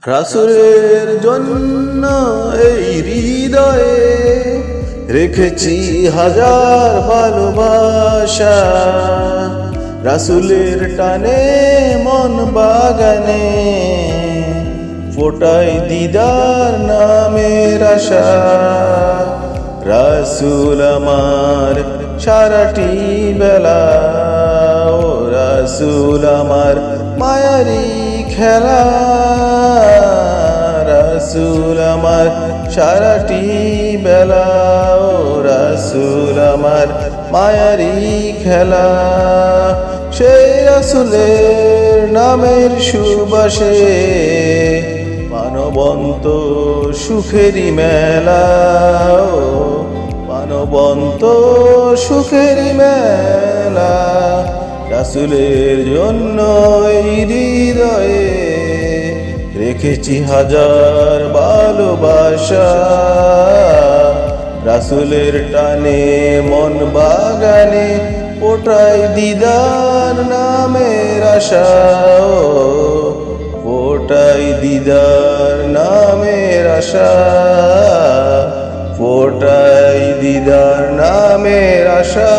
রাসূলের জন্য এই হৃদয়ে রেখেছি হাজার ভালোবাসা। রাসূলের টানে মন বাগানে ফোটাই দিদার নামের আশা। রাসূল আমার সারাটি বেলা, ও রাসূল আমার মায়ারি খেলা। রাসূল আমার সারাটি বেলা, ও রাসূল আমার মায়ারি খেলা। সেই রাসূলের নামের সুবাসে মানবন্ত সুখেরি মেলা, ও মানবন্ত সুখেরি মেলা। রাসূলের জন্য এই হৃদয়ে রেখেছি হাজার ভালোবাসা। রাসূলের টানে মন বাগানে ফোটাই দিদার নামের আশা। ফোটাই দিদার নামের আশা, ফোটাই দিদার নামের আশা।